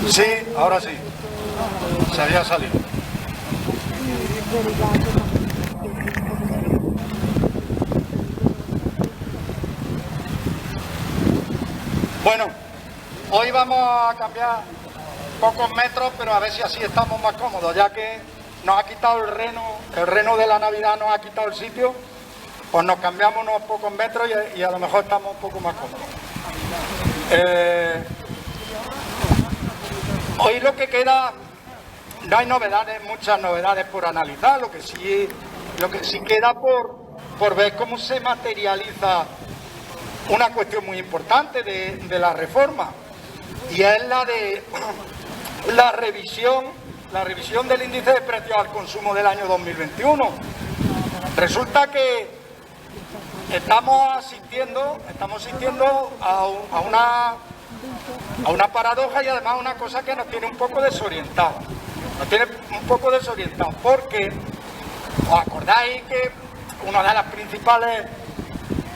Sí, ahora sí. Se había salido. Bueno, hoy vamos a cambiar pocos metros, pero a ver si así estamos más cómodos, ya que nos ha quitado el reno de la Navidad nos ha quitado el sitio, pues nos cambiamos unos pocos metros y a lo mejor estamos un poco más cómodos. Hoy lo que queda, no hay novedades, muchas novedades por analizar, lo que sí queda por ver cómo se materializa una cuestión muy importante de la reforma, y es la de la revisión del índice de precios al consumo del año 2021. Resulta que estamos asistiendo a una paradoja y además una cosa que nos tiene un poco desorientados. Porque os acordáis que uno de los principales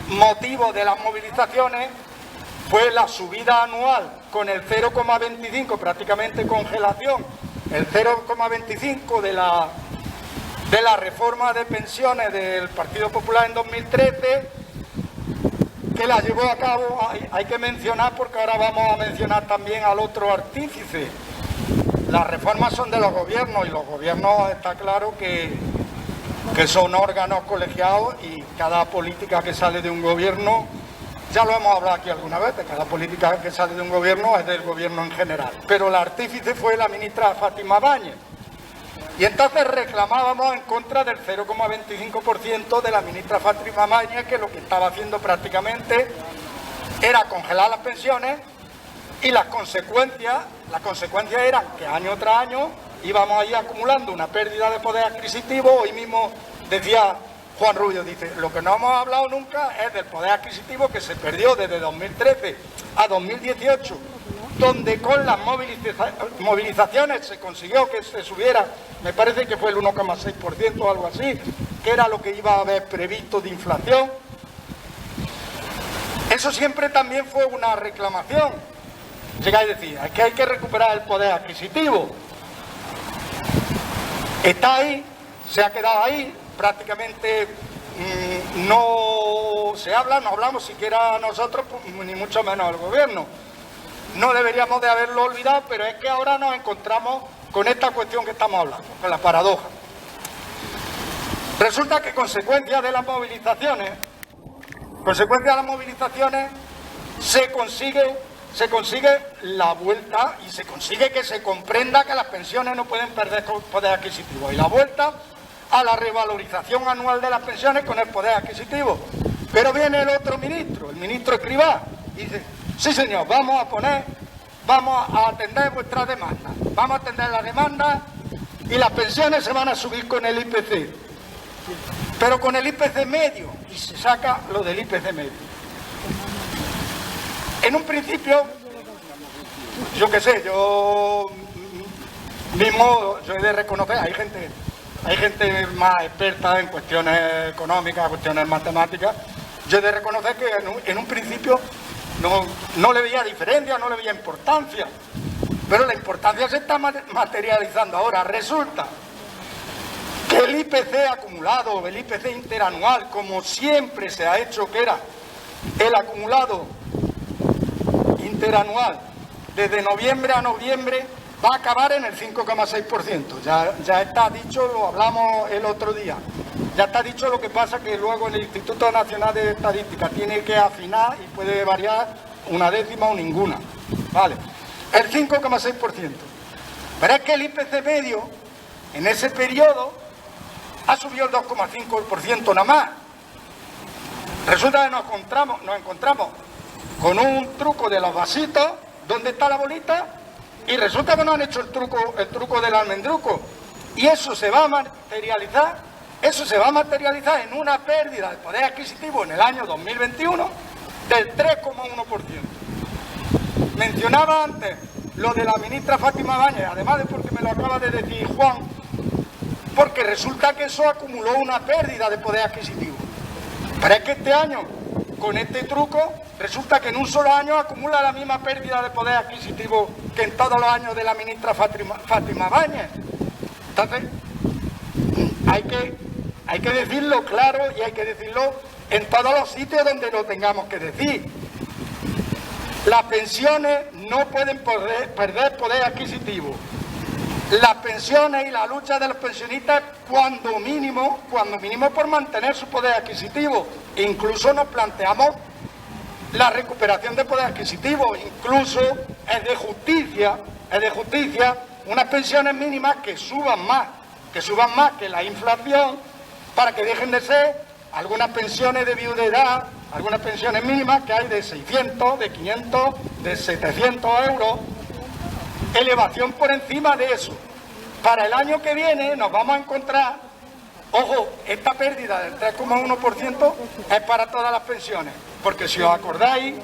motivos de las movilizaciones fue la subida anual con el 0,25, prácticamente congelación, el 0,25 de la reforma de pensiones del Partido Popular en 2013, que la llevó a cabo, hay que mencionar, porque ahora vamos a mencionar también al otro artífice. Las reformas son de los gobiernos, y los gobiernos está claro que son órganos colegiados, y cada política que sale de un gobierno, ya lo hemos hablado aquí alguna vez, cada política que sale de un gobierno es del gobierno en general. Pero la artífice fue la ministra Fátima Báñez. Y entonces reclamábamos en contra del 0,25% de la ministra Fátima Báñez, que lo que estaba haciendo prácticamente era congelar las pensiones, y las consecuencias eran que año tras año íbamos ahí acumulando una pérdida de poder adquisitivo. Hoy mismo decía Juan Rubio, dice, lo que no hemos hablado nunca es del poder adquisitivo que se perdió desde 2013 a 2018, donde con las movilizaciones se consiguió que se subiera, me parece que fue el 1,6% o algo así, que era lo que iba a haber previsto de inflación. Eso siempre también fue una reclamación. Llegáis a decir, es que hay que recuperar el poder adquisitivo. Está ahí, se ha quedado ahí, prácticamente no se habla, no hablamos siquiera nosotros, ni mucho menos el gobierno. No deberíamos de haberlo olvidado, pero es que ahora nos encontramos con esta cuestión que estamos hablando, con la paradoja. Resulta que consecuencia de las movilizaciones, se consigue la vuelta, y se consigue que se comprenda que las pensiones no pueden perder poder adquisitivo, y la vuelta a la revalorización anual de las pensiones con el poder adquisitivo. Pero viene el otro ministro, el ministro Escrivá, y dice, sí señor, vamos a atender vuestras demandas, vamos a atender las demandas, y las pensiones se van a subir con el IPC, pero con el IPC medio, y se saca lo del IPC medio. En un principio, yo qué sé, yo mismo, yo he de reconocer, hay gente más experta en cuestiones económicas, cuestiones matemáticas, yo he de reconocer que en un principio no le veía diferencia, no le veía importancia, pero la importancia se está materializando ahora. Resulta que el IPC acumulado, el IPC interanual, como siempre se ha hecho, que era el acumulado interanual desde noviembre a noviembre, va a acabar en el 5,6%. Ya está dicho, lo hablamos el otro día. Ya está dicho, lo que pasa que luego el Instituto Nacional de Estadística tiene que afinar y puede variar una décima o ninguna. Vale, el 5,6%. Pero es que el IPC medio en ese periodo ha subido el 2,5% nada más. Resulta que nos encontramos con un truco de los vasitos, ¿dónde está la bolita? Y resulta que no han hecho el truco del almendruco. Y eso se va a materializar en una pérdida de poder adquisitivo en el año 2021 del 3,1%. Mencionaba antes lo de la ministra Fátima Báñez, además de porque me lo acaba de decir Juan, porque resulta que eso acumuló una pérdida de poder adquisitivo. Pero es que este año, con este truco, resulta que en un solo año acumula la misma pérdida de poder adquisitivo que en todos los años de la ministra Fátima Báñez. Entonces, hay que decirlo claro y hay que decirlo en todos los sitios donde lo tengamos que decir. Las pensiones no pueden perder poder adquisitivo. Las pensiones y la lucha de los pensionistas, cuando mínimo por mantener su poder adquisitivo. Incluso nos planteamos la recuperación de poder adquisitivo. Incluso es de justicia unas pensiones mínimas que suban más que la inflación, para que dejen de ser algunas pensiones de viudedad, algunas pensiones mínimas que hay de 600, de 500, de 700 euros, elevación por encima de eso. Para el año que viene nos vamos a encontrar, ojo, esta pérdida del 3,1% es para todas las pensiones, porque si os acordáis,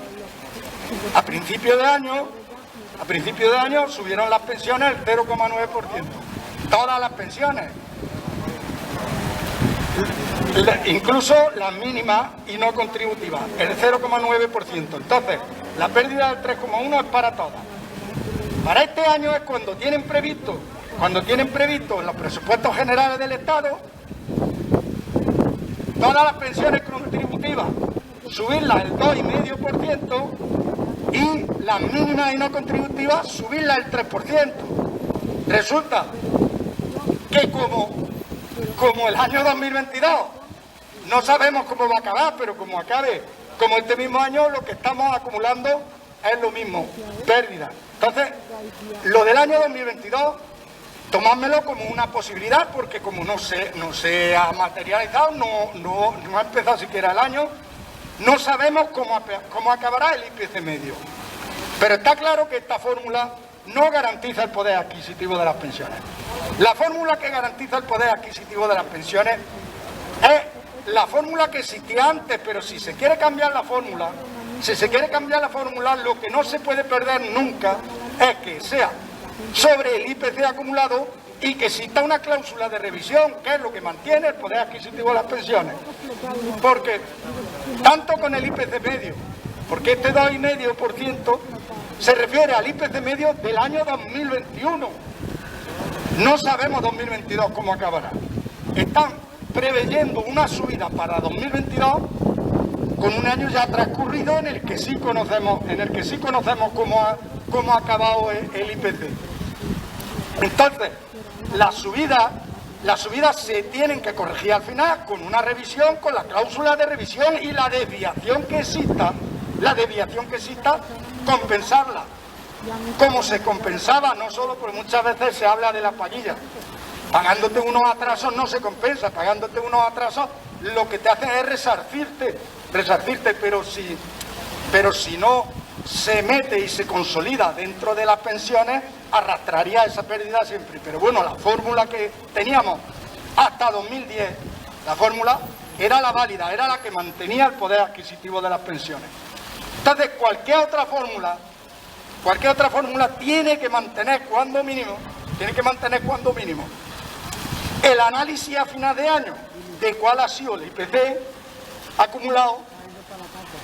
a principio de año subieron las pensiones el 0,9%, todas las pensiones. Incluso las mínimas y no contributivas, el 0,9%. Entonces, la pérdida del 3,1% es para todas. Para este año es cuando tienen previsto en los presupuestos generales del Estado, todas las pensiones contributivas, subirlas el 2,5% y las mínimas y no contributivas, subirlas el 3%. Resulta que como el año 2022 no sabemos cómo va a acabar, pero como acabe como este mismo año, lo que estamos acumulando es lo mismo, pérdida. Entonces, lo del año 2022, tomádmelo como una posibilidad, porque como no se ha materializado, no ha empezado siquiera el año, no sabemos cómo acabará el IPC medio. Pero está claro que esta fórmula no garantiza el poder adquisitivo de las pensiones. La fórmula que garantiza el poder adquisitivo de las pensiones es la fórmula que existía antes, pero si se quiere cambiar la fórmula, lo que no se puede perder nunca es que sea sobre el IPC acumulado y que exista una cláusula de revisión, que es lo que mantiene el poder adquisitivo de las pensiones. Porque tanto con el IPC medio, porque este 2,5% se refiere al IPC medio del año 2021. No sabemos 2022 cómo acabará. Están preveyendo una subida para 2022 con un año ya transcurrido en el que sí conocemos cómo ha acabado el IPC. Entonces, las subidas se tienen que corregir al final con una revisión, con la cláusula de revisión y la desviación que exista, compensarla. Como se compensaba, no solo porque muchas veces se habla de la paguilla. Pagándote unos atrasos no se compensa, pagándote unos atrasos lo que te hacen es resarcirte, pero si no se mete y se consolida dentro de las pensiones, arrastraría esa pérdida siempre. Pero bueno, la fórmula que teníamos hasta 2010, la fórmula era la válida, era la que mantenía el poder adquisitivo de las pensiones. Entonces, cualquier otra fórmula tiene que mantener cuando mínimo el análisis a final de año de cuál ha sido el IPC acumulado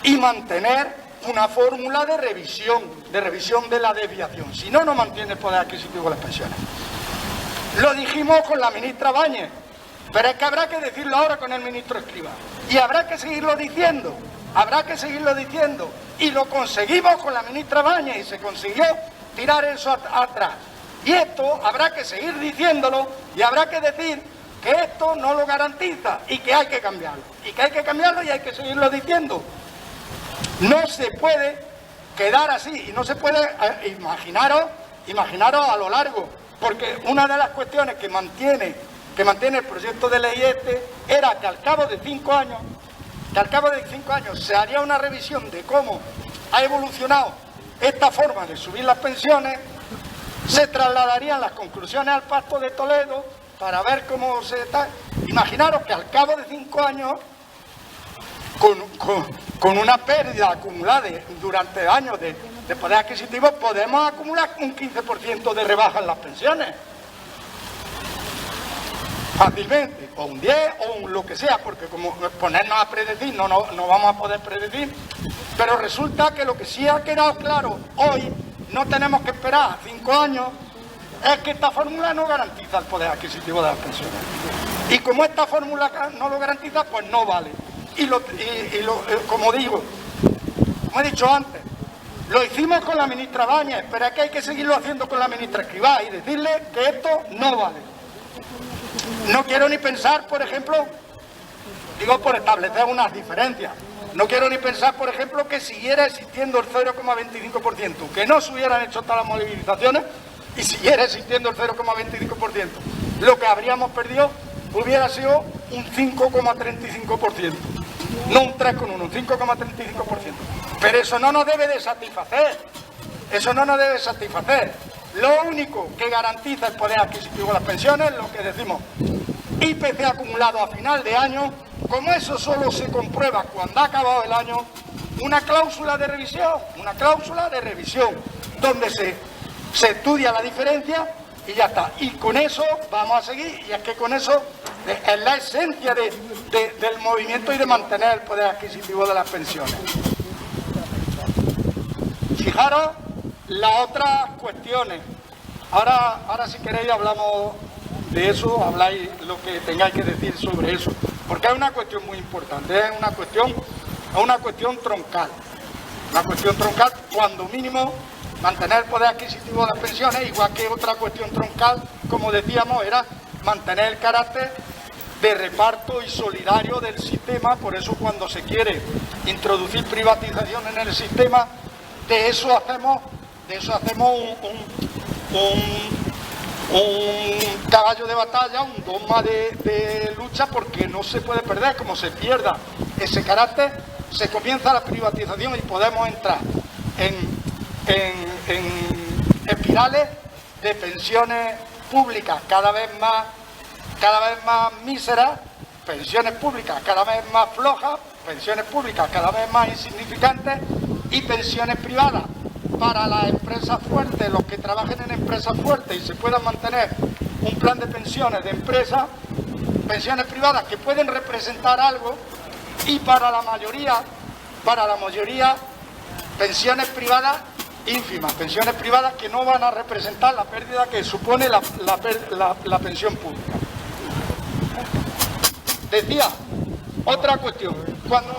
y mantener una fórmula de revisión de la desviación. Si no, no mantiene el poder adquisitivo de las pensiones. Lo dijimos con la ministra Báñez, pero es que habrá que decirlo ahora con el ministro Escrivá. Y habrá que seguirlo diciendo. Y lo conseguimos con la ministra Báñez y se consiguió tirar eso atrás. Y esto habrá que seguir diciéndolo y habrá que decir que esto no lo garantiza y que hay que cambiarlo. Y hay que seguirlo diciendo. No se puede quedar así y no se puede imaginaros a lo largo, porque una de las cuestiones que mantiene el proyecto de ley era que al cabo de 5 años se haría una revisión de cómo ha evolucionado esta forma de subir las pensiones, se trasladarían las conclusiones al Pacto de Toledo para ver cómo se está. Imaginaros que al cabo de 5 años, con una pérdida acumulada durante años de de poder adquisitivo, podemos acumular un 15% de rebaja en las pensiones. Fácilmente, o un 10 o lo que sea, porque como ponernos a predecir no vamos a poder predecir, pero resulta que lo que sí ha quedado claro hoy, no tenemos que esperar 5 años, es que esta fórmula no garantiza el poder adquisitivo de las pensiones. Y como esta fórmula no lo garantiza, pues no vale. Como digo, como he dicho antes, lo hicimos con la ministra Bañez, pero es que hay que seguirlo haciendo con la ministra Escrivá y decirle que esto no vale. No quiero ni pensar, por ejemplo, digo por establecer unas diferencias, no quiero ni pensar, por ejemplo, que siguiera existiendo el 0,25%, que no se hubieran hecho todas las movilizaciones y siguiera existiendo el 0,25%. Lo que habríamos perdido hubiera sido un 5,35%, no un 3,1, un 5,35%. Pero eso no nos debe de satisfacer, eso no nos debe satisfacer. Lo único que garantiza el poder adquisitivo de las pensiones es lo que decimos, IPC acumulado a final de año, como eso solo se comprueba cuando ha acabado el año, una cláusula de revisión, donde se estudia la diferencia y ya está. Y con eso vamos a seguir, y es que con eso es la esencia del movimiento y de mantener el poder adquisitivo de las pensiones. Fijaros las otras cuestiones. Ahora si queréis hablamos de eso, habláis lo que tengáis que decir sobre eso, porque es una cuestión muy importante, es una cuestión troncal. Una cuestión troncal, cuando mínimo, mantener el poder adquisitivo de las pensiones, igual que otra cuestión troncal, como decíamos, era mantener el carácter de reparto y solidario del sistema. Por eso cuando se quiere introducir privatización en el sistema, de eso hacemos un caballo de batalla, un dogma de lucha, porque no se puede perder. Como se pierda ese carácter, se comienza la privatización y podemos entrar en espirales de pensiones públicas cada vez más míseras, pensiones públicas cada vez más flojas, pensiones públicas cada vez más insignificantes y pensiones privadas para las empresas fuertes, los que trabajen en empresas fuertes y se puedan mantener un plan de pensiones de empresas, pensiones privadas que pueden representar algo, y para la mayoría pensiones privadas ínfimas, pensiones privadas que no van a representar la pérdida que supone la pensión pública. Decía, otra cuestión, cuando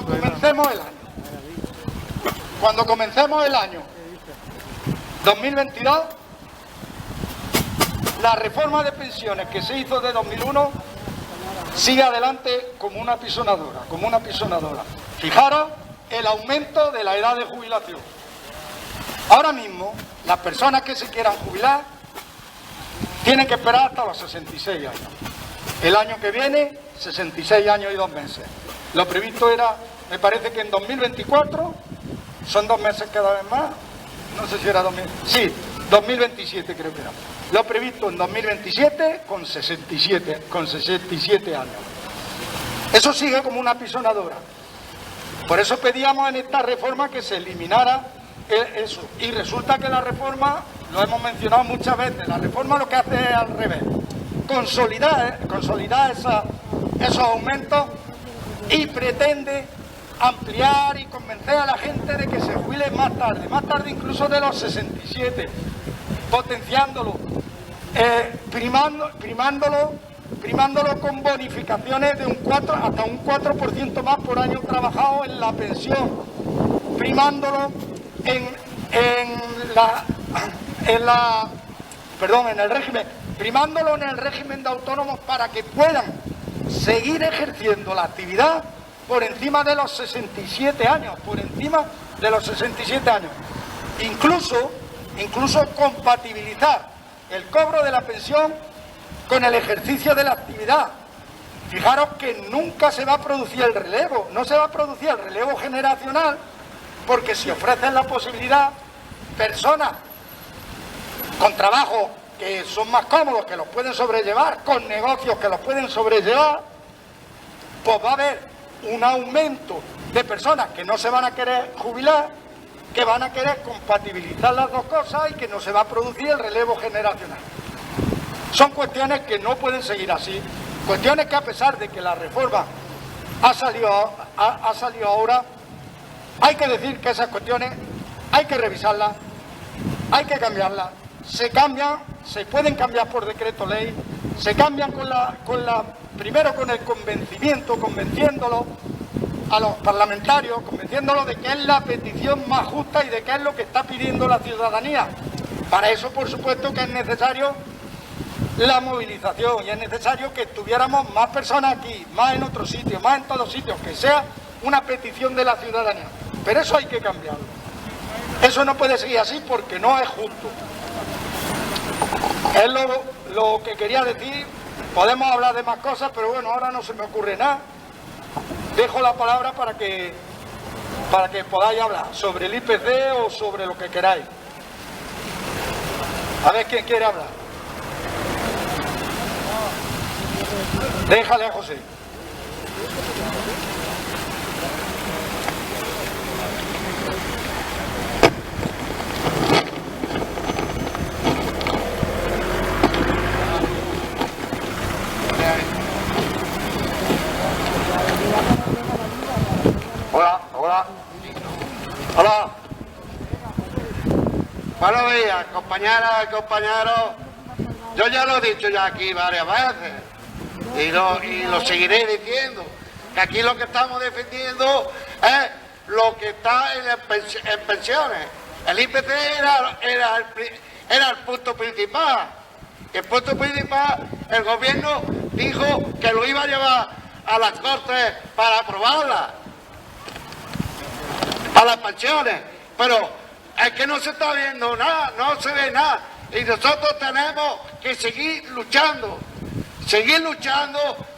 comencemos el año 2022, la reforma de pensiones que se hizo de 2001 sigue adelante como una pisonadora, Fijaros el aumento de la edad de jubilación. Ahora mismo, las personas que se quieran jubilar tienen que esperar hasta los 66 años. El año que viene, 66 años y 2 meses. Lo previsto era, me parece que en 2024, son 2 meses cada vez más, no sé si era 2027 creo que era. Lo previsto en 2027 con 67 años. Eso sigue como una pisonadora. Por eso pedíamos en esta reforma que se eliminara eso. Y resulta que la reforma, lo hemos mencionado muchas veces, la reforma lo que hace es al revés. Consolidar esos aumentos y pretende ampliar y convencer a la gente de que se jubile más tarde incluso de los 67, potenciándolo, primándolo con bonificaciones de hasta un 4% más por año trabajado en la pensión, primándolo en el régimen de autónomos para que puedan seguir ejerciendo la actividad por encima de los 67 años, incluso compatibilizar el cobro de la pensión con el ejercicio de la actividad. Fijaros que nunca se va a producir el relevo, no se va a producir el relevo generacional, porque si ofrecen la posibilidad, personas con trabajo que son más cómodos, que los pueden sobrellevar, con negocios que los pueden sobrellevar, pues va a haber un aumento de personas que no se van a querer jubilar que van a querer compatibilizar las dos cosas y que no se va a producir el relevo generacional. Son cuestiones que no pueden seguir así, cuestiones que a pesar de que la reforma ha salido ahora, hay que decir que esas cuestiones hay que revisarlas, hay que cambiarlas. Se cambian, se pueden cambiar por decreto ley, se cambian primero con el convencimiento, convenciéndolo a los parlamentarios, convenciéndolos de que es la petición más justa y de que es lo que está pidiendo la ciudadanía. Para eso, por supuesto, que es necesario la movilización y es necesario que estuviéramos más personas aquí, más en otros sitios, más en todos sitios, que sea una petición de la ciudadanía. Pero eso hay que cambiarlo. Eso no puede seguir así porque no es justo. Es lo que quería decir. Podemos hablar de más cosas, pero bueno, ahora no se me ocurre nada. Dejo la palabra para que podáis hablar sobre el IPC o sobre lo que queráis. A ver quién quiere hablar. Déjale a José. Hola. Buenos días, compañeras y compañeros. Yo ya lo he dicho ya aquí varias veces y lo seguiré diciendo, que aquí lo que estamos defendiendo es lo que está en pensiones. El IPC era el punto principal. El punto principal, el gobierno dijo que lo iba a llevar a las Cortes para aprobarla, a las pensiones, pero es que no se está viendo nada, no se ve nada, y nosotros tenemos que seguir luchando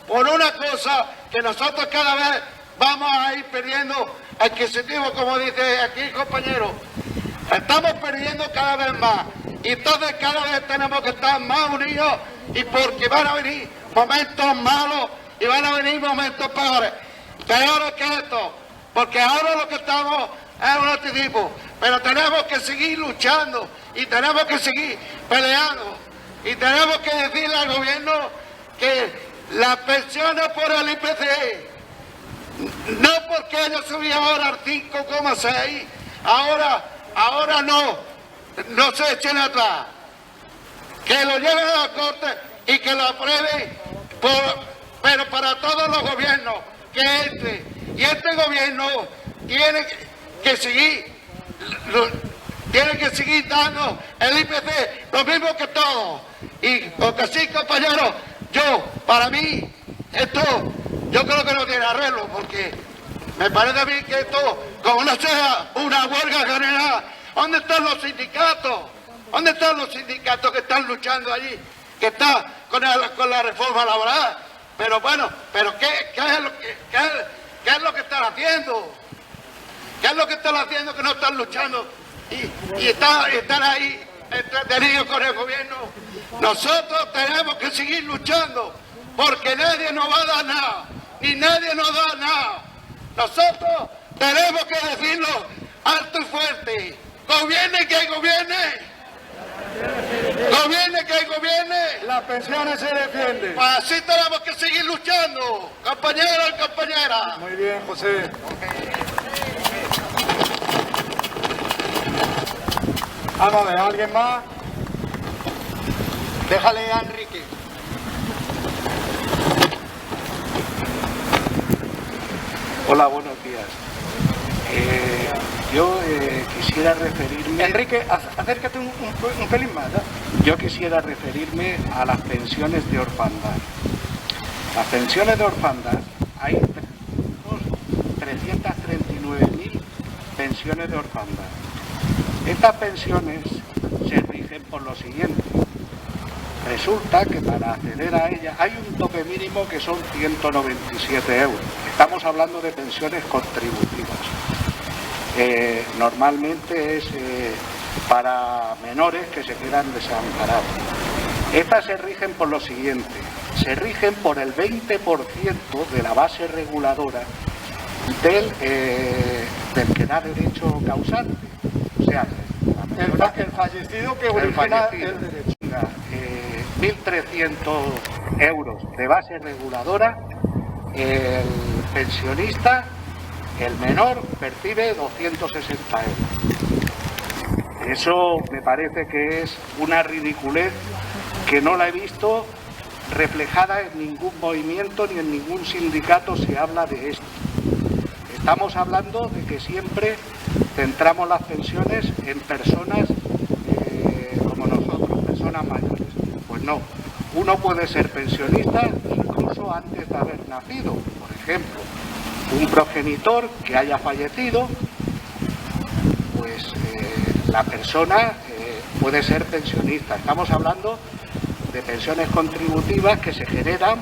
por una cosa que nosotros cada vez vamos a ir perdiendo adquisitivo, como dice aquí el compañero. Estamos perdiendo cada vez más, y entonces cada vez tenemos que estar más unidos, y porque van a venir momentos malos y van a venir momentos peores que esto, porque ahora lo que estamos es un anticipo, pero tenemos que seguir luchando y tenemos que seguir peleando y tenemos que decirle al gobierno que las pensiones por el IPC, no porque haya subido ahora al 5,6, ahora no se echen atrás, que lo lleven a la Corte y que lo aprueben, pero para todos los gobiernos que entre, y este gobierno tiene que seguir dando el IPC lo mismo que todos. Y porque sí, compañeros, para mí esto yo creo que no tiene arreglo, porque me parece a mí que esto, como no sea una huelga general, ¿dónde están los sindicatos? ¿Dónde están los sindicatos que están luchando allí, que están con la reforma laboral? Pero bueno, ¿qué es lo que están haciendo? ¿Qué es lo que están haciendo que no están luchando y están ahí entretenidos con el gobierno? Nosotros tenemos que seguir luchando, porque nadie nos va a dar nada, ni nadie nos da nada. Nosotros tenemos que decirlo alto y fuerte. Gobierne quien gobierne. Gobierne quien gobierne. Las pensiones se defienden. Pues así tenemos que seguir luchando, compañeros y compañeras. Muy bien, José. Vamos a ver, ¿alguien más? Déjale a Enrique. Hola, buenos días. Yo quisiera referirme... Enrique, acércate un pelín más, ¿no? Yo quisiera referirme a las pensiones de orfandad. Las pensiones de orfandad, hay 339.000 pensiones de orfandad. Estas pensiones se rigen por lo siguiente. Resulta que para acceder a ellas hay un tope mínimo que son 197 euros. Estamos hablando de pensiones contributivas. Normalmente es para menores que se quedan desamparados. Estas se rigen por lo siguiente. Se rigen por el 20% de la base reguladora del que da derecho causante. El fallecido que origina el derecho. 1.300 euros de base reguladora, el pensionista, el menor, percibe 260 euros. Eso me parece que es una ridiculez que no la he visto reflejada en ningún movimiento ni en ningún sindicato se habla de esto. Estamos hablando de que siempre centramos las pensiones en personas como nosotros, personas mayores. Pues no, uno puede ser pensionista incluso antes de haber nacido. Por ejemplo, un progenitor que haya fallecido, pues la persona puede ser pensionista. Estamos hablando de pensiones contributivas que se generan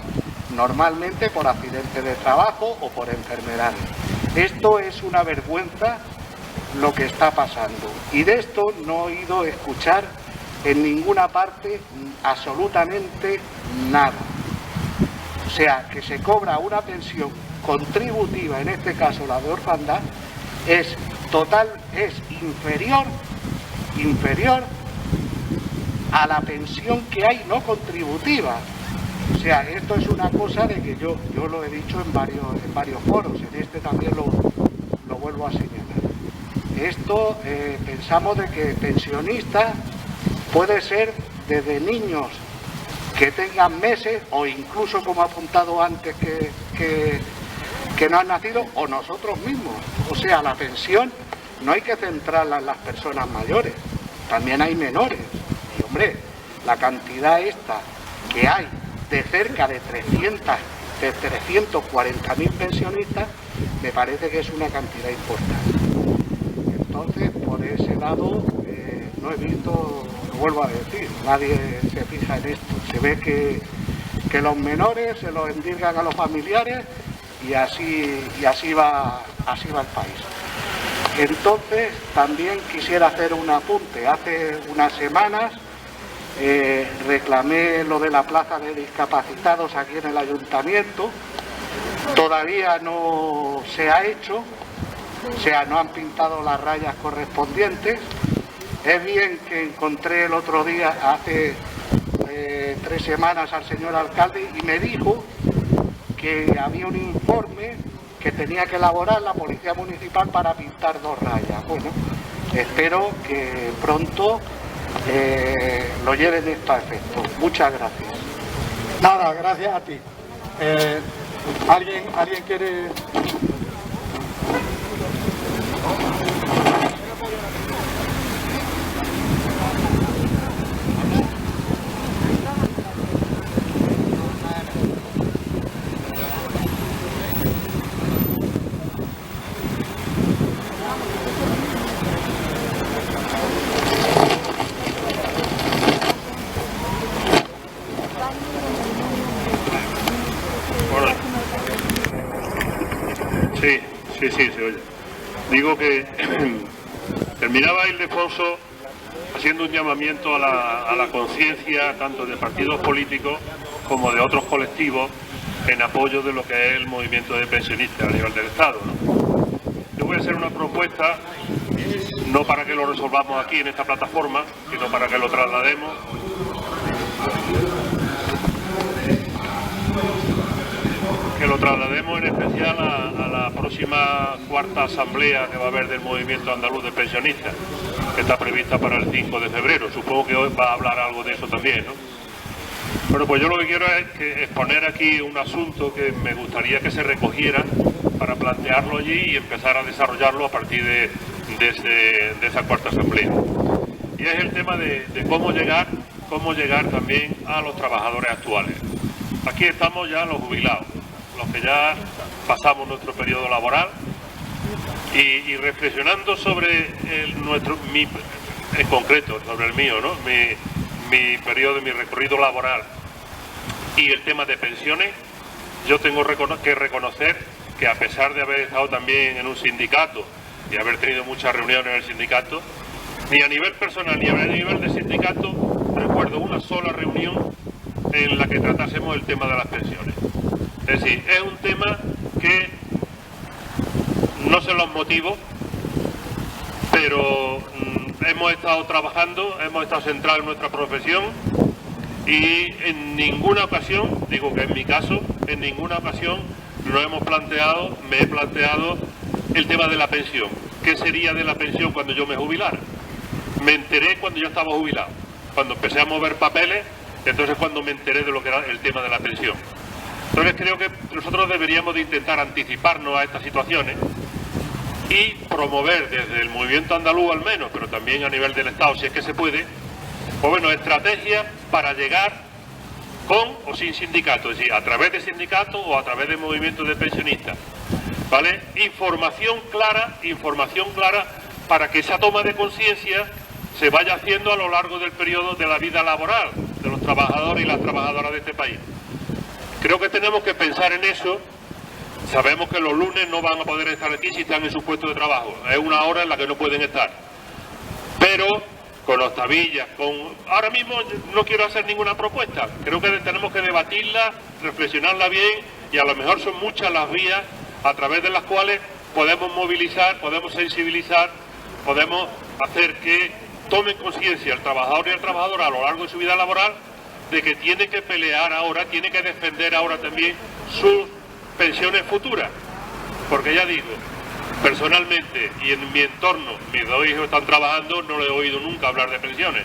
normalmente por accidente de trabajo o por enfermedades. Esto es una vergüenza lo que está pasando y de esto no he oído escuchar en ninguna parte absolutamente nada. O sea, que se cobra una pensión contributiva, en este caso la de orfandad, es inferior a la pensión que hay no contributiva. O sea, esto es una cosa de que yo lo he dicho en varios foros, en este también lo vuelvo a señalar. Esto pensamos de que pensionista puede ser desde niños que tengan meses o incluso, como ha apuntado antes, que no han nacido, o nosotros mismos. O sea, la pensión no hay que centrarla en las personas mayores, también hay menores. Y hombre, la cantidad esta que hay de cerca de 340.000 pensionistas, me parece que es una cantidad importante. Entonces, por ese lado, no he visto, lo vuelvo a decir, nadie se fija en esto. Se ve que los menores se los endilgan a los familiares y así va el país. Entonces, también quisiera hacer un apunte. Hace unas semanas reclamé lo de la plaza de discapacitados aquí en el ayuntamiento. Todavía no se ha hecho, o sea, no han pintado las rayas correspondientes. Es bien que encontré el otro día, hace 3 semanas, al señor alcalde y me dijo que había un informe que tenía que elaborar la Policía Municipal para pintar 2 rayas. Bueno, espero que pronto lo lleven esto a efecto. Muchas gracias. Nada, gracias a ti. ¿Alguien quiere...? Sí, se oye. Digo que terminaba Ildefonso haciendo un llamamiento a la conciencia tanto de partidos políticos como de otros colectivos en apoyo de lo que es el movimiento de pensionistas a nivel del Estado, ¿no? Yo voy a hacer una propuesta, no para que lo resolvamos aquí en esta plataforma, sino para que lo traslademos en especial a la próxima 4ª asamblea que va a haber del movimiento andaluz de pensionistas, que está prevista para el 5 de febrero. Supongo que hoy va a hablar algo de eso también, ¿no? Bueno, pues yo lo que quiero es exponer aquí un asunto que me gustaría que se recogiera para plantearlo allí y empezar a desarrollarlo a partir de esa 4ª asamblea. Y es el tema de cómo llegar también a los trabajadores actuales. Aquí estamos ya los jubilados, los que ya pasamos nuestro periodo laboral y reflexionando sobre en concreto, sobre el mío, ¿no? Mi periodo, mi recorrido laboral y el tema de pensiones, yo tengo que reconocer que a pesar de haber estado también en un sindicato y haber tenido muchas reuniones en el sindicato, ni a nivel personal ni a nivel de sindicato recuerdo una sola reunión en la que tratásemos el tema de las pensiones. Es decir, es un tema que no sé los motivos, pero hemos estado trabajando, hemos estado centrados en nuestra profesión y en ninguna ocasión, digo que en mi caso, en ninguna ocasión me he planteado el tema de la pensión. ¿Qué sería de la pensión cuando yo me jubilara? Me enteré cuando yo estaba jubilado, cuando empecé a mover papeles, entonces cuando me enteré de lo que era el tema de la pensión. Entonces creo que nosotros deberíamos de intentar anticiparnos a estas situaciones y promover desde el movimiento andaluz al menos, pero también a nivel del Estado, si es que se puede, pues bueno, estrategias para llegar con o sin sindicatos, es decir, a través de sindicatos o a través de movimientos de pensionistas, ¿vale? Información clara para que esa toma de conciencia se vaya haciendo a lo largo del periodo de la vida laboral de los trabajadores y las trabajadoras de este país. Creo que tenemos que pensar en eso. Sabemos que los lunes no van a poder estar aquí si están en su puesto de trabajo. Es una hora en la que no pueden estar. Pero con los tabillas, ahora mismo no quiero hacer ninguna propuesta. Creo que tenemos que debatirla, reflexionarla bien y a lo mejor son muchas las vías a través de las cuales podemos movilizar, podemos sensibilizar, podemos hacer que tomen conciencia el trabajador y la trabajadora a lo largo de su vida laboral de que tiene que pelear ahora, tiene que defender ahora también sus pensiones futuras. Porque ya digo, personalmente y en mi entorno, mis dos hijos están trabajando, no le he oído nunca hablar de pensiones.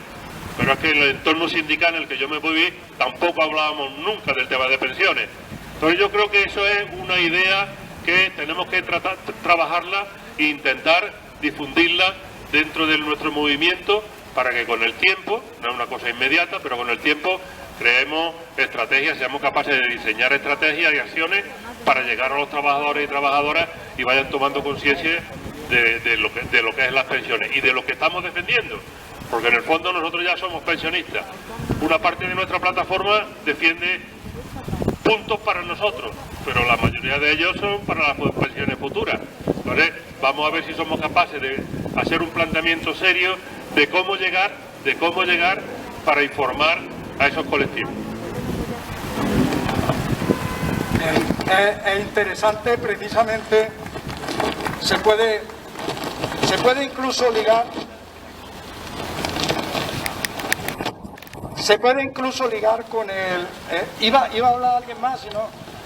Pero es que en el entorno sindical en el que yo me moví tampoco hablábamos nunca del tema de pensiones. Entonces yo creo que eso es una idea que tenemos que trabajarla e intentar difundirla dentro de nuestro movimiento para que con el tiempo, no es una cosa inmediata, pero con el tiempo creemos estrategias, seamos capaces de diseñar estrategias y acciones para llegar a los trabajadores y trabajadoras y vayan tomando conciencia de lo que es las pensiones y de lo que estamos defendiendo, porque en el fondo nosotros ya somos pensionistas. Una parte de nuestra plataforma defiende puntos para nosotros, pero la mayoría de ellos son para las pensiones futuras. Entonces, vamos a ver si somos capaces de hacer un planteamiento serio de cómo llegar para informar a esos colectivos. Es interesante, precisamente, se puede incluso ligar con el iba a hablar alguien más, sino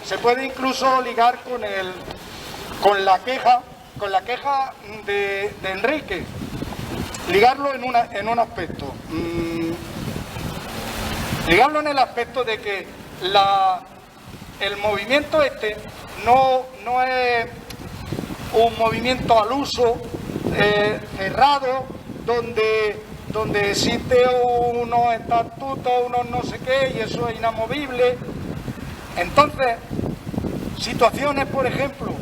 se puede incluso ligar con la queja de Enrique, ligarlo en un aspecto, ligarlo en el aspecto de que el movimiento este no es un movimiento al uso cerrado donde existe unos estatutos, unos no sé qué, y eso es inamovible. Entonces, situaciones, por ejemplo,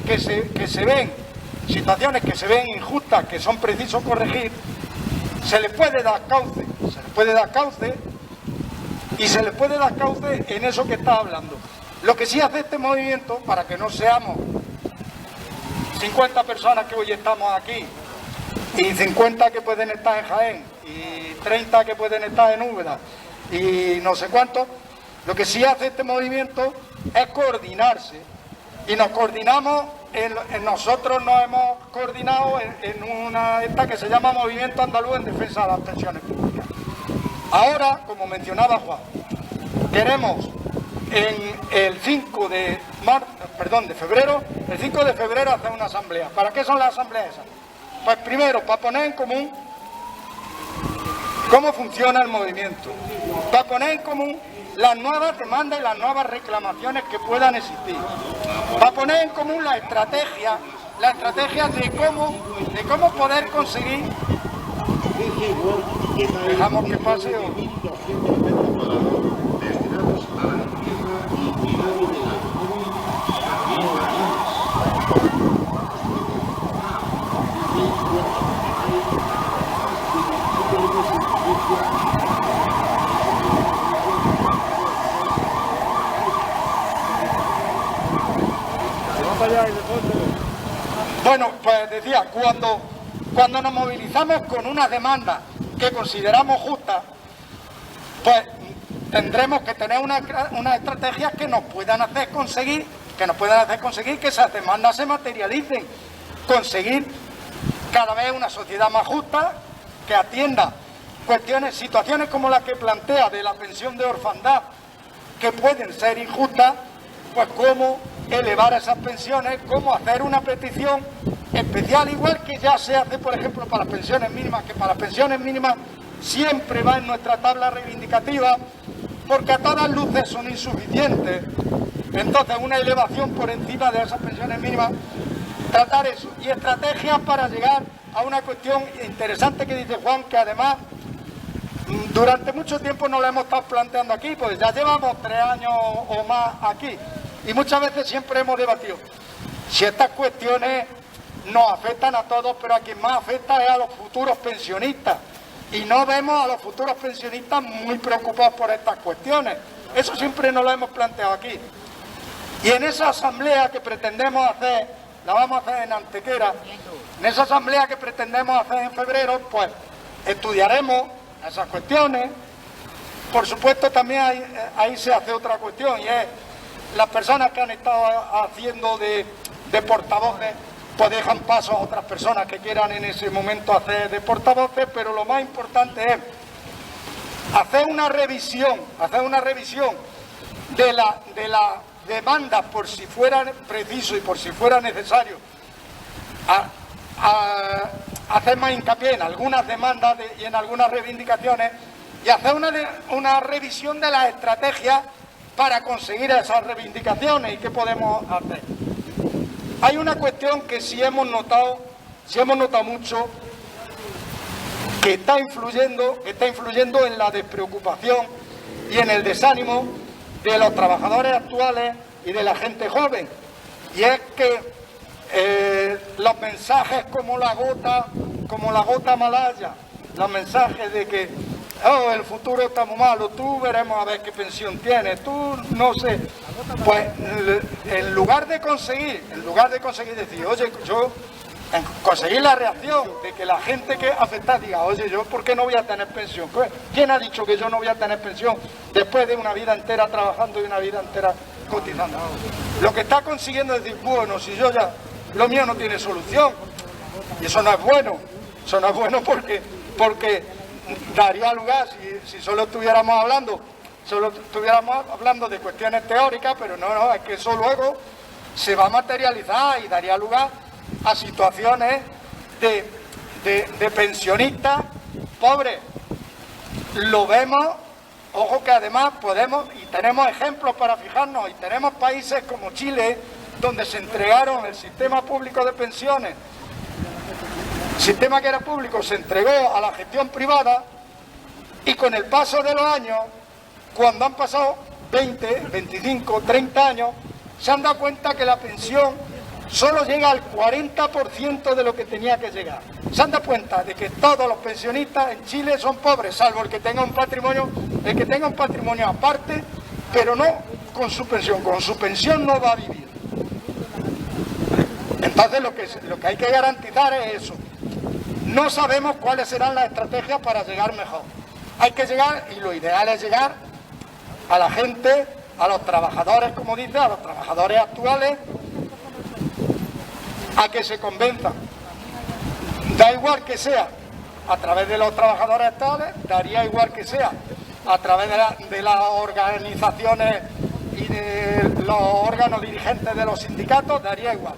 que se ven injustas, que son precisos corregir, se les puede dar cauce y se les puede dar cauce en eso que está hablando. Lo que sí hace este movimiento, para que no seamos 50 personas que hoy estamos aquí y 50 que pueden estar en Jaén y 30 que pueden estar en Úbeda y no sé cuánto, lo que sí hace este movimiento es coordinarse, y nos coordinamos, nosotros nos hemos coordinado en una que se llama Movimiento Andaluz en Defensa de las Pensiones Públicas. Ahora, como mencionaba Juan, queremos el 5 de febrero hacer una asamblea. ¿Para qué son las asambleas esas? Pues primero, para poner en común cómo funciona el movimiento, para poner en común las nuevas demandas y las nuevas reclamaciones que puedan existir, para poner en común la estrategia de cómo poder conseguir. Dejamos que pase o... Bueno, pues decía, cuando nos movilizamos con una demanda que consideramos justa, pues tendremos que tener unas estrategias que nos puedan hacer conseguir que esas demandas se materialicen, conseguir cada vez una sociedad más justa, que atienda situaciones como la que plantea de la pensión de orfandad, que pueden ser injustas, pues cómo elevar esas pensiones, cómo hacer una petición especial, igual que ya se hace, por ejemplo, para las pensiones mínimas, que para las pensiones mínimas siempre va en nuestra tabla reivindicativa, porque a todas luces son insuficientes. Entonces, una elevación por encima de esas pensiones mínimas, tratar eso, y estrategias para llegar a una cuestión interesante que dice Juan, que además durante mucho tiempo no la hemos estado planteando aquí, pues ya llevamos 3 años o más aquí, y muchas veces siempre hemos debatido si estas cuestiones nos afectan a todos, pero a quien más afecta es a los futuros pensionistas, y no vemos a los futuros pensionistas muy preocupados por estas cuestiones. Eso siempre nos lo hemos planteado aquí. Y en esa asamblea que pretendemos hacer, la vamos a hacer en Antequera, en esa asamblea que pretendemos hacer en febrero, pues estudiaremos esas cuestiones. Por supuesto, también ahí se hace otra cuestión, y es las personas que han estado haciendo de portavoces, pues dejan paso a otras personas que quieran en ese momento hacer de portavoces, pero lo más importante es hacer una revisión de la demanda, por si fuera preciso y por si fuera necesario, hacer más hincapié en algunas demandas y en algunas reivindicaciones, y hacer una revisión de las estrategias para conseguir esas reivindicaciones y qué podemos hacer. Hay una cuestión que sí hemos notado mucho, que está influyendo en la despreocupación y en el desánimo de los trabajadores actuales y de la gente joven, y es que los mensajes como la gota malaya, los mensajes de que el futuro está muy malo, tú veremos a ver qué pensión tienes, tú no sé, pues en lugar de conseguir decir, oye, yo conseguir la reacción de que la gente que afecta diga, oye, yo ¿por qué no voy a tener pensión? ¿Quién ha dicho que yo no voy a tener pensión después de una vida entera trabajando y una vida entera cotizando? Lo que está consiguiendo es decir, bueno, si yo ya, lo mío no tiene solución, y eso no es bueno porque daría lugar, si solo estuviéramos hablando de cuestiones teóricas, pero no, es que eso luego se va a materializar y daría lugar a situaciones de pensionistas pobres. Lo vemos, ojo que además podemos, y tenemos ejemplos para fijarnos, y tenemos países como Chile, donde se entregaron el sistema público de pensiones, sistema que era público, se entregó a la gestión privada, y con el paso de los años, cuando han pasado 20, 25, 30 años, se han dado cuenta que la pensión solo llega al 40% de lo que tenía que llegar. Se han dado cuenta de que todos los pensionistas en Chile son pobres, salvo el que tenga un patrimonio aparte, pero no con su pensión no va a vivir. Entonces lo que hay que garantizar es eso. No sabemos cuáles serán las estrategias para llegar mejor. Hay que llegar, y lo ideal es llegar a la gente, a los trabajadores, como dice, a los trabajadores actuales, a que se convenzan. Da igual que sea a través de los trabajadores actuales, daría igual que sea a través de las organizaciones y de los órganos dirigentes de los sindicatos, daría igual.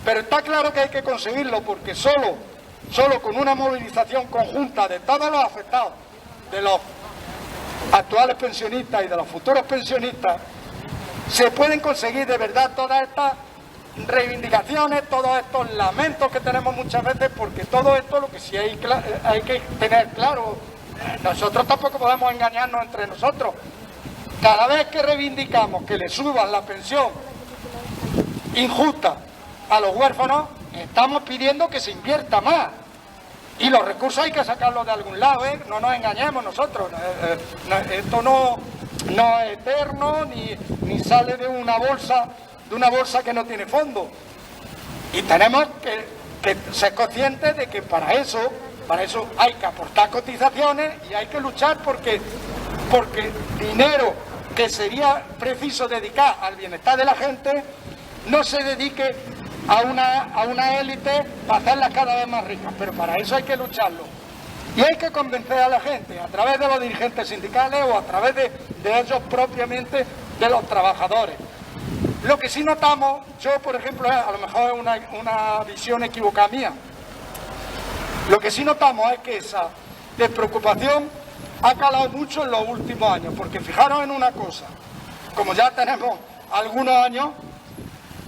Pero está claro que hay que conseguirlo, porque solo con una movilización conjunta de todos los afectados, de los actuales pensionistas y de los futuros pensionistas, se pueden conseguir de verdad todas estas reivindicaciones, todos estos lamentos que tenemos muchas veces, porque todo esto lo que sí hay que tener claro, nosotros tampoco podemos engañarnos entre nosotros. Cada vez que reivindicamos que le suban la pensión injusta a los huérfanos, estamos pidiendo que se invierta más. Y los recursos hay que sacarlos de algún lado, ¿eh? No nos engañemos nosotros. Esto no es eterno, ni sale de una bolsa que no tiene fondo. Y tenemos que ser conscientes de que para eso hay que aportar cotizaciones y hay que luchar porque dinero que sería preciso dedicar al bienestar de la gente no se dedique a una élite para hacerlas cada vez más ricas, pero para eso hay que lucharlo. Y hay que convencer a la gente, a través de los dirigentes sindicales o a través de ellos propiamente, de los trabajadores. Lo que sí notamos, yo por ejemplo, a lo mejor es una visión equivocada mía, lo que sí notamos es que esa despreocupación ha calado mucho en los últimos años, porque fijaros en una cosa, como ya tenemos algunos años,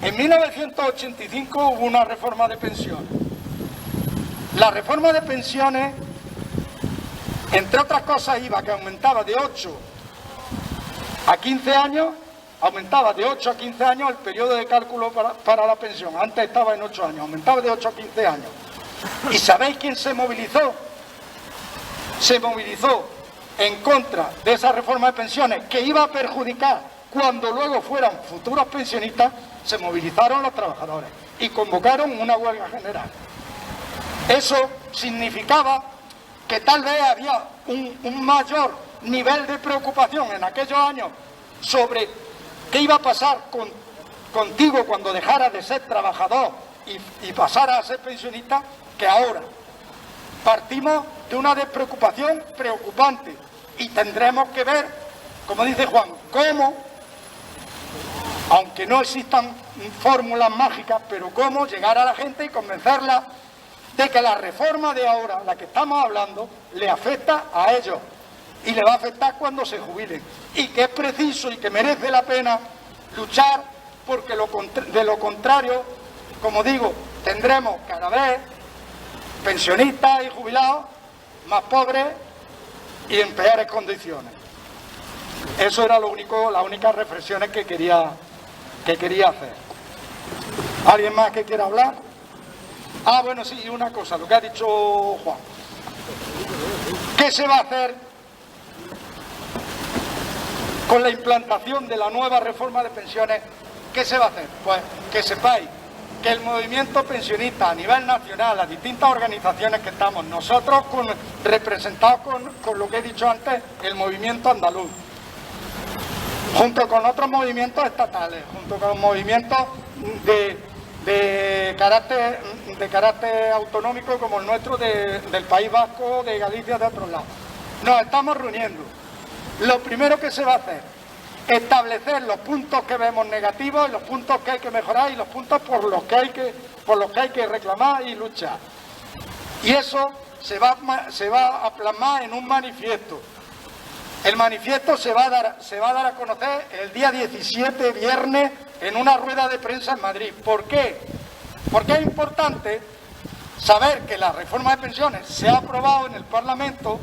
en 1985 hubo una reforma de pensiones. La reforma de pensiones, entre otras cosas, iba que aumentaba de 8 a 15 años, aumentaba de 8 a 15 años el periodo de cálculo para la pensión. Antes estaba en 8 años, aumentaba de 8 a 15 años. ¿Y sabéis quién se movilizó? Se movilizó en contra de esa reforma de pensiones que iba a perjudicar cuando luego fueran futuros pensionistas. Se movilizaron los trabajadores y convocaron una huelga general. Eso significaba que tal vez había un mayor nivel de preocupación en aquellos años sobre qué iba a pasar contigo cuando dejaras de ser trabajador y pasaras a ser pensionista, que ahora. Partimos de una despreocupación preocupante y tendremos que ver, como dice Juan, cómo, aunque no existan fórmulas mágicas, pero cómo llegar a la gente y convencerla de que la reforma de ahora, la que estamos hablando, le afecta a ellos y le va a afectar cuando se jubilen, y que es preciso y que merece la pena luchar, porque de lo contrario, como digo, tendremos cada vez pensionistas y jubilados más pobres y en peores condiciones. Eso era las únicas reflexiones que quería hacer. ¿Alguien más que quiera hablar? Ah, bueno, sí, una cosa, lo que ha dicho Juan. ¿Qué se va a hacer con la implantación de la nueva reforma de pensiones? ¿Qué se va a hacer? Pues que sepáis que el movimiento pensionista a nivel nacional, las distintas organizaciones que estamos, nosotros representados con lo que he dicho antes, el movimiento andaluz, junto con otros movimientos estatales, junto con movimientos de carácter autonómico como el nuestro del País Vasco, de Galicia, de otros lados. Nos estamos reuniendo. Lo primero que se va a hacer, establecer los puntos que vemos negativos y los puntos que hay que mejorar y los puntos por los que hay que reclamar y luchar. Y eso se va a plasmar en un manifiesto. El manifiesto se va a dar a conocer el día 17, viernes, en una rueda de prensa en Madrid. ¿Por qué? Porque es importante saber que la reforma de pensiones se ha aprobado en el Parlamento,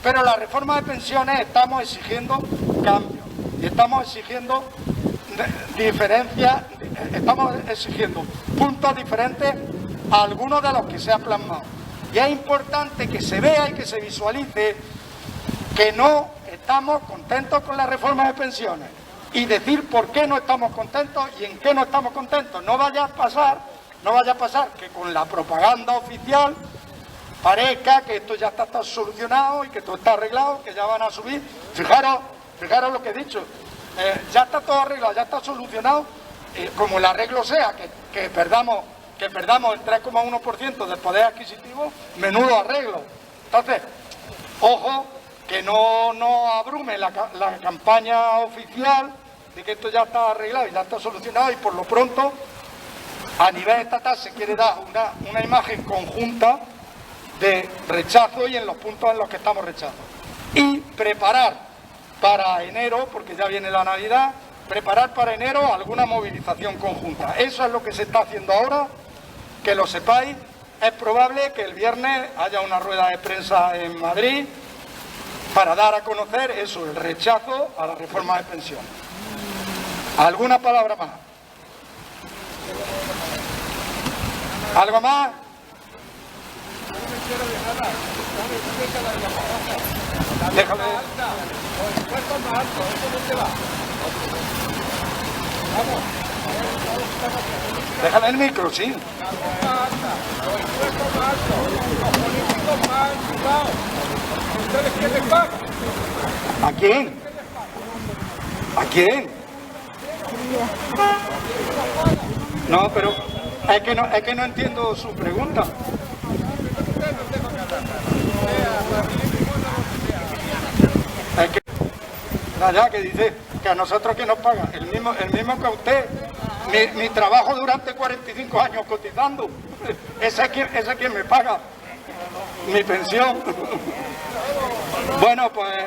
pero la reforma de pensiones estamos exigiendo cambios. Y estamos exigiendo diferencias, estamos exigiendo puntos diferentes a algunos de los que se han plasmado. Y es importante que se vea y que se visualice que no estamos contentos con la reforma de pensiones y decir por qué no estamos contentos y en qué no estamos contentos. No vaya a pasar que con la propaganda oficial parezca que esto ya está solucionado y que todo está arreglado, que ya van a subir. Fijaros lo que he dicho, ya está todo arreglado, ya está solucionado, como el arreglo sea, que perdamos el 3,1% del poder adquisitivo, menudo arreglo. Entonces, ojo, que no abrume la campaña oficial de que esto ya está arreglado y ya está solucionado, y por lo pronto, a nivel estatal se quiere dar una imagen conjunta de rechazo y en los puntos en los que estamos rechazando. Y preparar para enero, porque ya viene la Navidad, preparar para enero alguna movilización conjunta. Eso es lo que se está haciendo ahora, que lo sepáis. Es probable que el viernes haya una rueda de prensa en Madrid para dar a conocer eso, el rechazo a la reforma de pensiones. ¿Alguna palabra más? ¿Algo más? Déjame. Déjame el micro, sí. ¿A quién? ¿A quién? No, pero Es que no entiendo su pregunta. Es que, allá que dice que a nosotros que nos paga, el mismo que a usted. Mi trabajo durante 45 años cotizando, ese es quien me paga mi pensión. Bueno, pues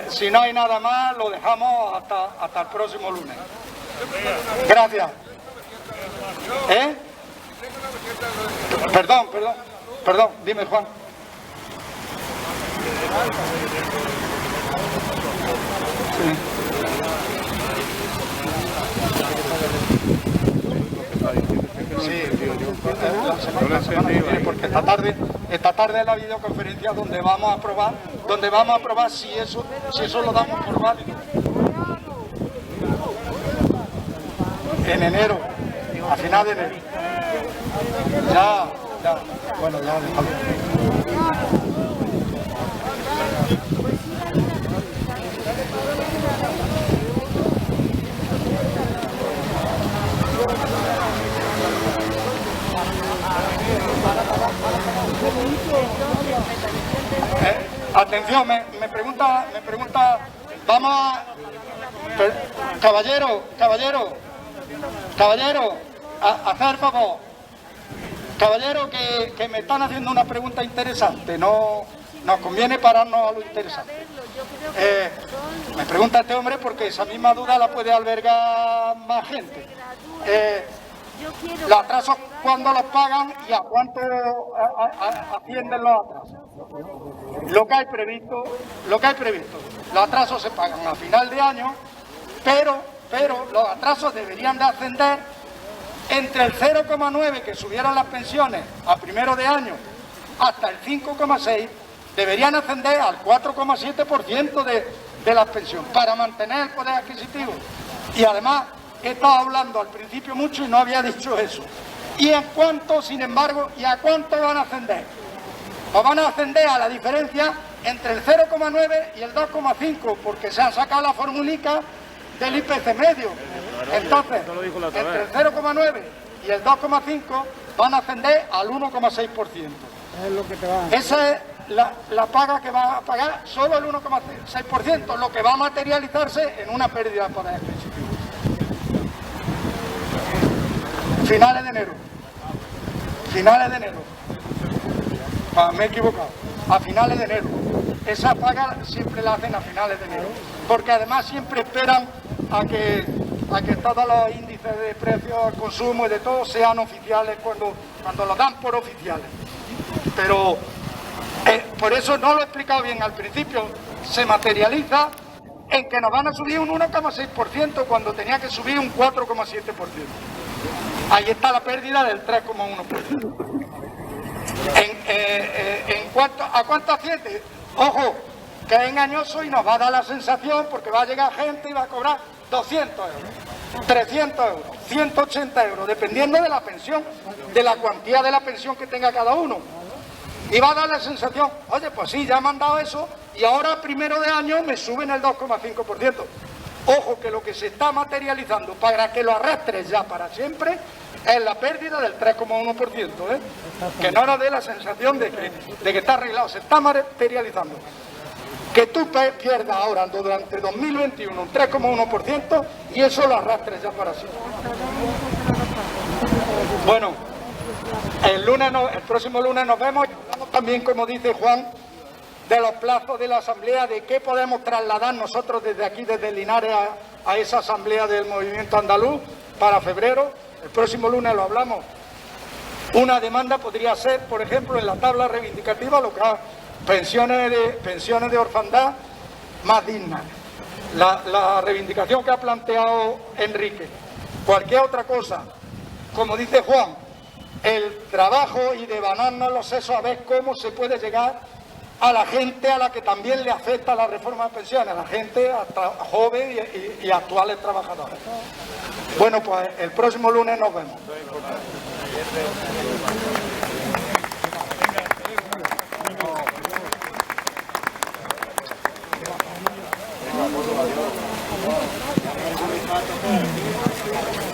si no hay nada más, lo dejamos hasta el próximo lunes. Gracias. Perdón, dime, Juan. Sí, la semana que viene, porque esta tarde es la videoconferencia donde vamos a aprobar si eso lo damos por válido. En enero, a final de enero. Bueno, ya déjalo. Atención, me pregunta, vamos a... Caballero, hacer favor. Caballero, que me están haciendo una pregunta interesante, no nos conviene pararnos a lo interesante. Me pregunta este hombre porque esa misma duda la puede albergar más gente. Los atrasos, ¿cuándo los pagan y a cuánto ascienden los atrasos? Lo que hay previsto, los atrasos se pagan a final de año, pero los atrasos deberían de ascender entre el 0,9 que subieron las pensiones a primero de año hasta el 5,6, deberían ascender al 4,7% de las pensiones para mantener el poder adquisitivo. Y además, he estado hablando al principio mucho y no había dicho eso. ¿Y en cuánto, sin embargo, a cuánto van a ascender? Pues van a ascender a la diferencia entre el 0,9 y el 2,5, porque se han sacado la formulica del IPC medio. Entonces, entre el 0,9 y el 2,5 van a ascender al 1,6%. Esa es la paga que va a pagar solo el 1,6%, lo que va a materializarse en una pérdida de poder adquisitivo. Finales de enero. Me he equivocado. A finales de enero. Esa paga siempre la hacen a finales de enero. Porque además siempre esperan a que todos los índices de precios al consumo y de todo sean oficiales cuando lo dan por oficiales. Pero por eso no lo he explicado bien al principio. Se materializa en que nos van a subir un 1,6% cuando tenía que subir un 4,7%. Ahí está la pérdida del 3,1%. ¿A cuánto asciende? Ojo, que es engañoso y nos va a dar la sensación porque va a llegar gente y va a cobrar 200 euros, 300 euros, 180 euros, dependiendo de la pensión, de la cuantía de la pensión que tenga cada uno. Y va a dar la sensación, oye, pues sí, ya me han dado eso y ahora primero de año me suben el 2,5%. Ojo, que lo que se está materializando para que lo arrastres ya para siempre es la pérdida del 3,1%, que no nos dé la sensación de que está arreglado, se está materializando. Que tú pierdas ahora durante 2021 un 3,1% y eso lo arrastres ya para siempre. Bueno, el próximo lunes nos vemos y hablamos también, como dice Juan, de los plazos de la asamblea, de qué podemos trasladar nosotros desde aquí, desde Linares, a esa asamblea del movimiento andaluz para febrero. El próximo lunes lo hablamos. Una demanda podría ser, por ejemplo, en la tabla reivindicativa local, pensiones de orfandad más dignas. La reivindicación que ha planteado Enrique. Cualquier otra cosa, como dice Juan, el trabajo y devanarnos los sesos a ver cómo se puede llegar a la gente a la que también le afecta la reforma de pensiones, a la gente joven y actuales trabajadores. Bueno, pues el próximo lunes nos vemos. Adiós.